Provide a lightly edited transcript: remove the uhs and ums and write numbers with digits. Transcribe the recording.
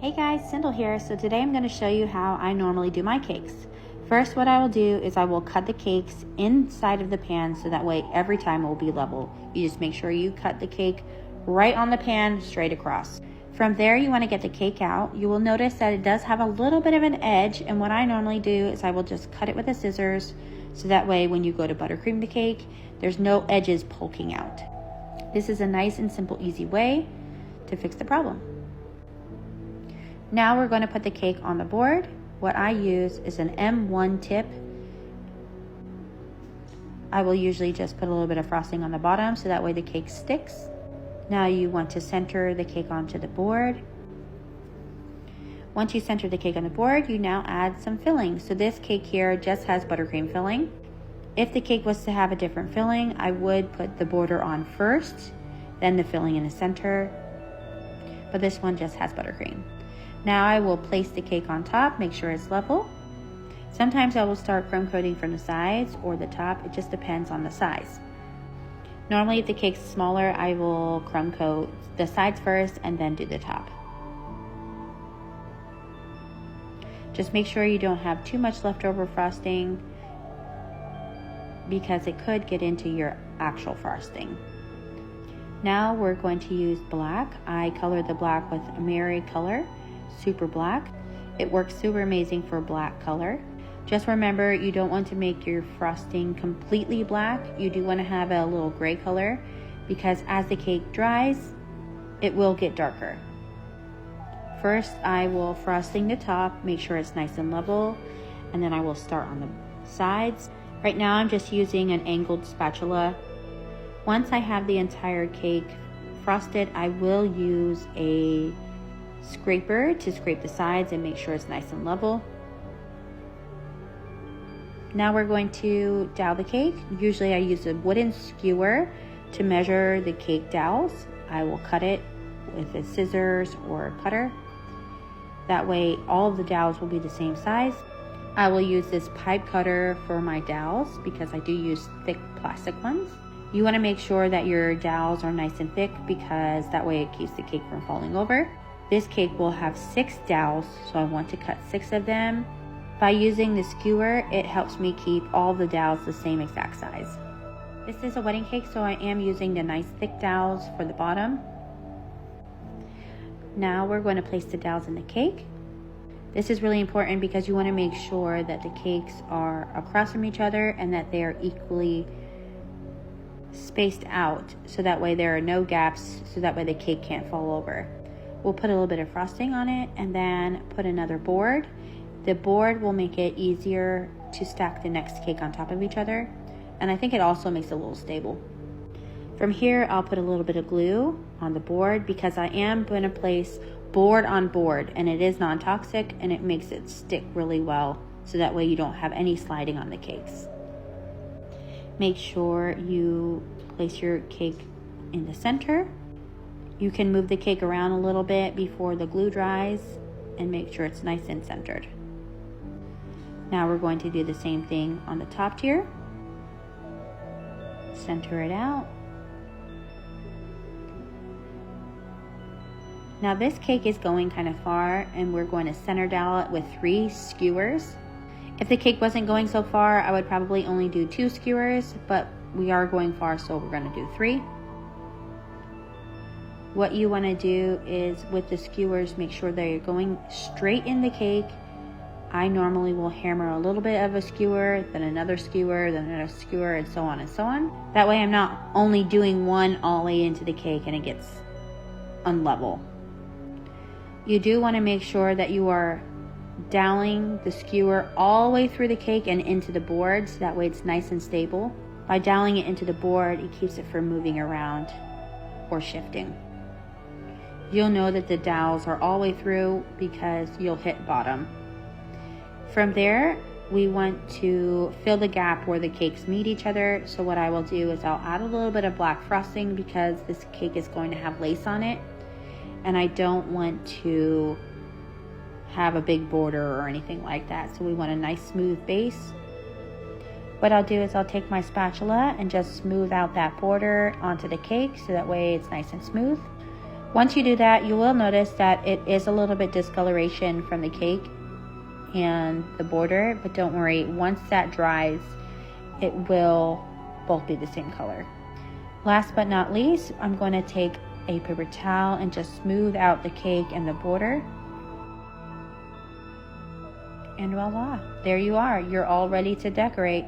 Hey guys, Sindel here. So today I'm going to show you how I normally do my cakes. First, what I will do is I will cut the cakes inside of the pan so that way every time it will be level. You just make sure you cut the cake right on the pan straight across. From there, you want to get the cake out. You will notice that it does have a little bit of an edge, and what I normally do is I will just cut it with the scissors so that way when you go to buttercream the cake, there's no edges poking out. This is a nice and simple, easy way to fix the problem. Now we're going to put the cake on the board. What I use is an M1 tip. I will usually just put a little bit of frosting on the bottom so that way the cake sticks. Now you want to center the cake onto the board. Once you center the cake on the board, you now add some filling. So this cake here just has buttercream filling. If the cake was to have a different filling, I would put the border on first, then the filling in the center. But this one just has buttercream. Now I will place the cake on top, make sure it's level. Sometimes I will start crumb coating from the sides or the top. It just depends on the size. Normally if the cake's smaller, I will crumb coat the sides first and then do the top. Just make sure you don't have too much leftover frosting because it could get into your actual frosting. Now we're going to use black. I colored the black with a Mary color. Super black. It works super amazing for black color. Just remember, you don't want to make your frosting completely black. You do want to have a little gray color because as the cake dries, it will get darker. First, I will frosting the top, make sure it's nice and level, and then I will start on the sides. Right now, I'm just using an angled spatula. Once I have the entire cake frosted, I will use a scraper to scrape the sides and make sure it's nice and level. Now we're going to dowel the cake. Usually I use a wooden skewer to measure the cake dowels. I will cut it with a scissors or a cutter. That way all of the dowels will be the same size. I will use this pipe cutter for my dowels because I do use thick plastic ones. You want to make sure that your dowels are nice and thick because that way it keeps the cake from falling over. This cake will have 6 dowels, so I want to cut 6 of them. By using the skewer, it helps me keep all the dowels the same exact size. This is a wedding cake, so I am using the nice thick dowels for the bottom. Now we're going to place the dowels in the cake. This is really important because you want to make sure that the cakes are across from each other and that they are equally spaced out, so that way there are no gaps, so that way the cake can't fall over. We'll put a little bit of frosting on it and then put another board. The board will make it easier to stack the next cake on top of each other. And I think it also makes it a little stable. From here, I'll put a little bit of glue on the board because I am going to place board on board, and it is non-toxic and it makes it stick really well. So that way you don't have any sliding on the cakes. Make sure you place your cake in the center. You can move the cake around a little bit before the glue dries and make sure it's nice and centered. Now we're going to do the same thing on the top tier. Center it out. Now this cake is going kind of far and we're going to center dowel it with 3 skewers. If the cake wasn't going so far, I would probably only do 2 skewers, but we are going far, so we're going to do 3. What you want to do is with the skewers, make sure they're going straight in the cake. I normally will hammer a little bit of a skewer, then another skewer, then another skewer, and so on and so on. That way I'm not only doing one all the way into the cake and it gets unlevel. You do want to make sure that you are doweling the skewer all the way through the cake and into the board, so that way it's nice and stable. By doweling it into the board, it keeps it from moving around or shifting. You'll know that the dowels are all the way through because you'll hit bottom. From there, we want to fill the gap where the cakes meet each other. So what I will do is I'll add a little bit of black frosting because this cake is going to have lace on it. And I don't want to have a big border or anything like that. So we want a nice smooth base. What I'll do is I'll take my spatula and just smooth out that border onto the cake so that way it's nice and smooth. Once you do that, you will notice that it is a little bit discoloration from the cake and the border, but don't worry, once that dries, it will both be the same color. Last but not least, I'm going to take a paper towel and just smooth out the cake and the border. And voila, there you are. You're all ready to decorate.